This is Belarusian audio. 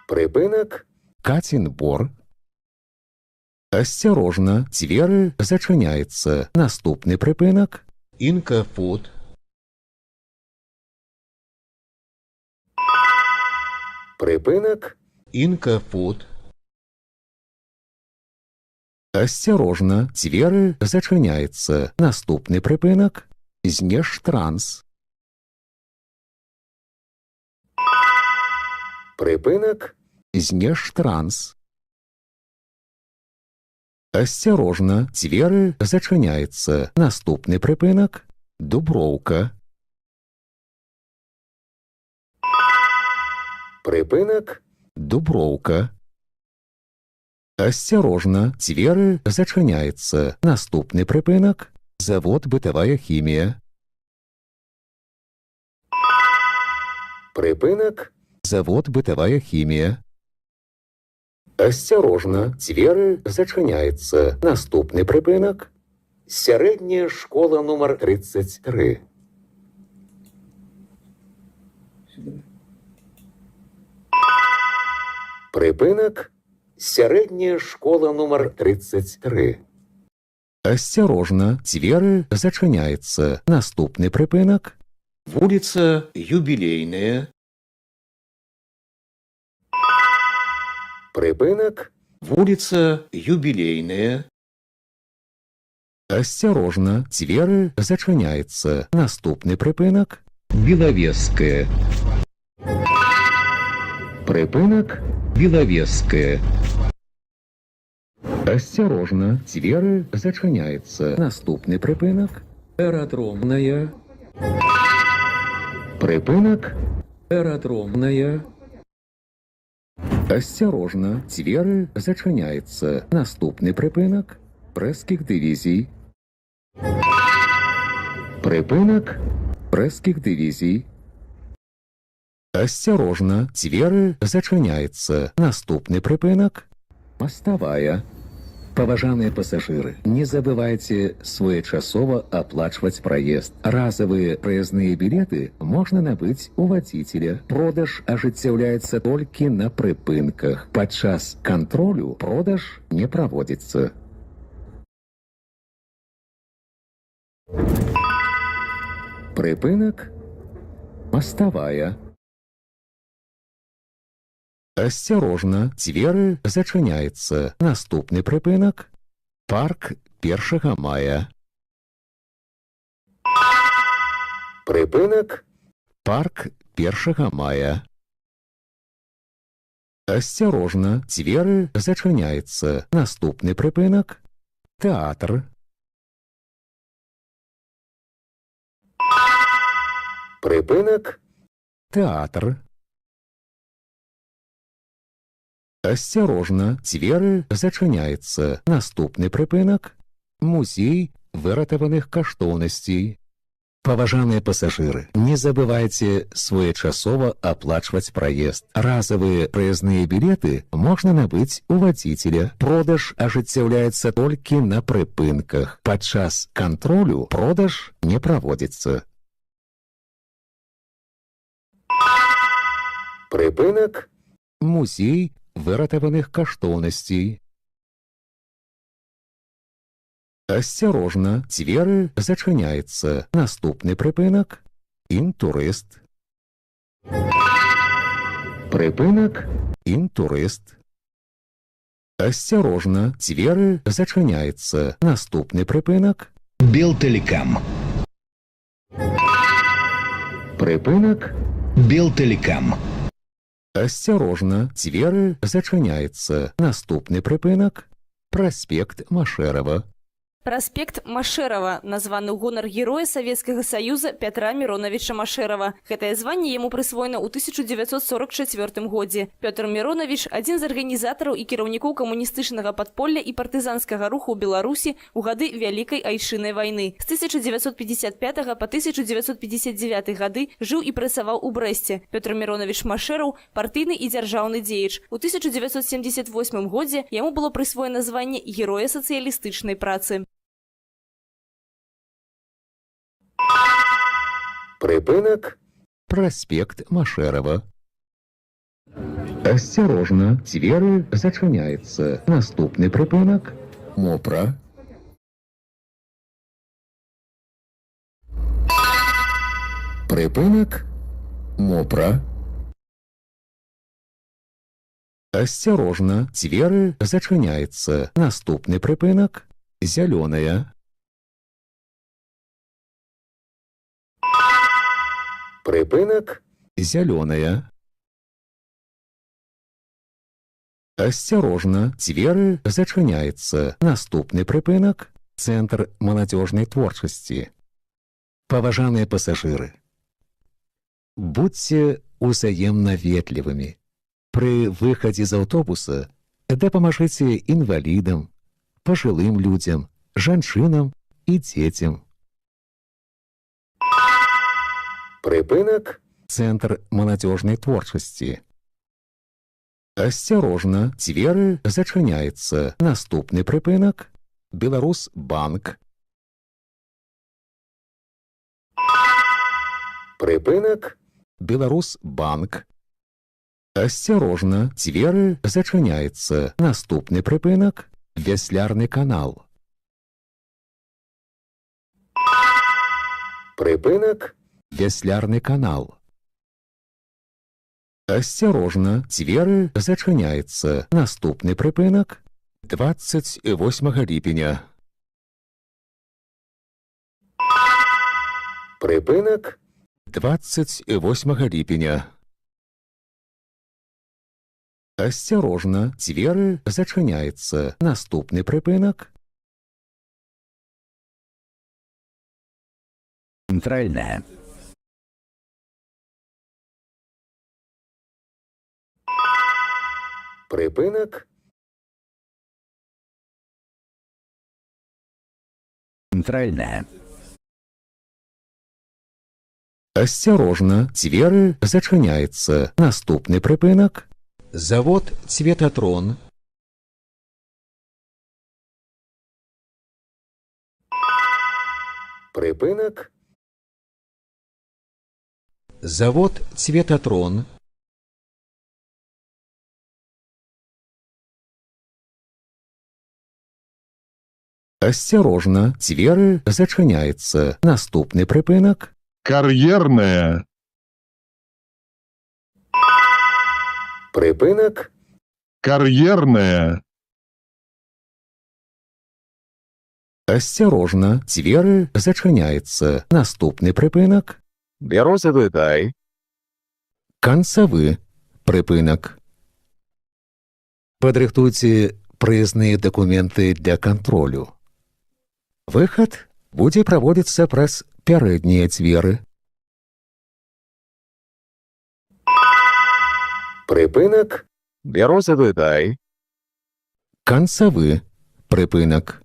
Припинок. Катін бор. Асцярожна, дзверы зачыняецца. Наступны припинок. Інка-фуд. Припинок. Інка-фуд. Асцярожна, дзверы зачыняецца. Наступны припинок. Знешштранс. Припинок. Знешштранс. Асцярожна, дзверы зачыняецца. Наступны припинок. Дуброўка. Припинок. Дуброўка. Асцярожна, дзверы зачыняецца. Наступны припинок. Завод бытавая хімія. Припинок. Завод бытавая хімія. Асцярожна, дзверы зачыняецца. Наступны припинок. Сярэдняя школа нумар 33. Припинок. Сярэдняя школа нумар 33. Асцярожна, дзверы зачыняецца. Наступны припинок. Вуліца Юбілейная. Припинок. Вуліца Юбілейная. Асцярожна, дзверы зачыняецца. Наступны припинок. Белавежская. Припинок. Белавежская. Асцярожна, дзверы зачыняецца. Наступны припинок. Аэродромная. Припинок. Аэродромная. Асцярожна, дзверы зачыняецца. Наступны припинок. Прэскіх дывізій. Припинок. Прэскіх дывізій. Асцярожна, дзверы зачыняецца. Наступны припинок. Мостовая. Паважаныя пасажыры, не забывайце своечасова аплачваць праезд. Разовые праездные билеты можна набыць у вадзіцеля. Продаж ажыццяўляецца толькі на прыпынках. Падчас кантролю продаж не праводзіцца. Прыпынак. Мостовая. Асцярожна, дзверы зачыняецца. Наступны прыпынак. Парк 1 мая. Прыпынак. Парк 1 мая. Асцярожна, дзверы зачыняецца. Наступны прыпынак. Тэатр. Прыпынак. Тэатр. Асцярожна, дзверы зачыняецца. Наступны прыпынак. Музей выратаваных каштоўнасцей. Паважаныя пасажыры, не забывайце своечасова аплачваць праезд. Разовые праездные билеты можна набыць у вадзіцеля. Продаж ажыццяўляецца толькі на прыпынках. Падчас кантролю продаж не праводзіцца. Прыпынак. Музей выратаваных каштоўнасцей. Асцярожна, дзверы зачыняецца. Наступны прыпынак. Інтурыст. Прыпынак. Інтурыст. Асцярожна, дзверы зачыняецца. Наступны прыпынак. Белтэлекам. Прыпынак. Белтэлекам. Асцярожна, дзверы зачыняецца. Наступны прыпынак. Праспект Машэрава. Праспект Машэрава названы ў гонар героя Савецкага Саюза Пятра Міронавіча Машэрава. Гэтае званне яму прысвоена ў 1944 годзе. Пётр Міронавіч – адзін з арганізатараў і кіраўнікоў камуністычнага падполля і партызанскага руху ў Беларусі ў гады Вялікай Айчыннай вайны. З 1955 па 1959 гады жыў і працаваў у Брэсце. Пётр Міронавіч Машэраў – партыйны і дзяржаўны дзеяч. У 1978 годзе яму было прысвоена званне Героя сацыялістычнай працы. Прыпынак. Праспект Машэрава. Асцярожна, дзверы зачыняецца. Наступны прыпынак – мопра. Прыпынак – мопра. Асцярожна, дзверы зачыняецца. Наступны прыпынак – зялёная. Прыпынак – зялёная. Асцярожна, дзверы зачыняецца. Наступны прыпынак – цэнтр маладзёжнай творчасці. Паважаныя пасажыры, будзьце узаемна ветлівымі. Пры выхадзе з аўтобуса дапамажыце інвалідам, пажылым людзям, жанчынам і дзецям. Прыпынак – цэнтр маладзёжнай творчасці. Асцярожна, дзверы зачыняецца. Наступны прыпынак – Беларусбанк. Прыпынак – Беларусбанк. Асцярожна, дзверы зачыняецца. Наступны прыпынак – Вяслярны канал. Прыпынак – Вяслярны канал. Асцярожна, дзверы зачыняецца. Наступны прыпынак – 28 ліпеня. Прыпынак – 28 ліпеня. Асцярожна, дзверы зачыняецца. Наступны прыпынак – Центральная. Прыпынак – Центральная. Асцярожна, дзверы зачыняецца. Наступны прыпынак – завод «Цветатрон». Прыпынак – завод «Цветатрон». Асцярожна, дзверы зачыняецца. Наступны прыпынак – кар'ерная. прыпынак – Кар'ерная. асцярожна, дзверы зачыняецца. Наступны прыпынак – Бярозавы гай. канцавы прыпынак. Падрыхтуйце прызныя дакументы для кантролю. Выхад будзе праводзіцца праз пярэднія дзверы. Прыпынак Бярозавы гай. – канцавы прыпынак.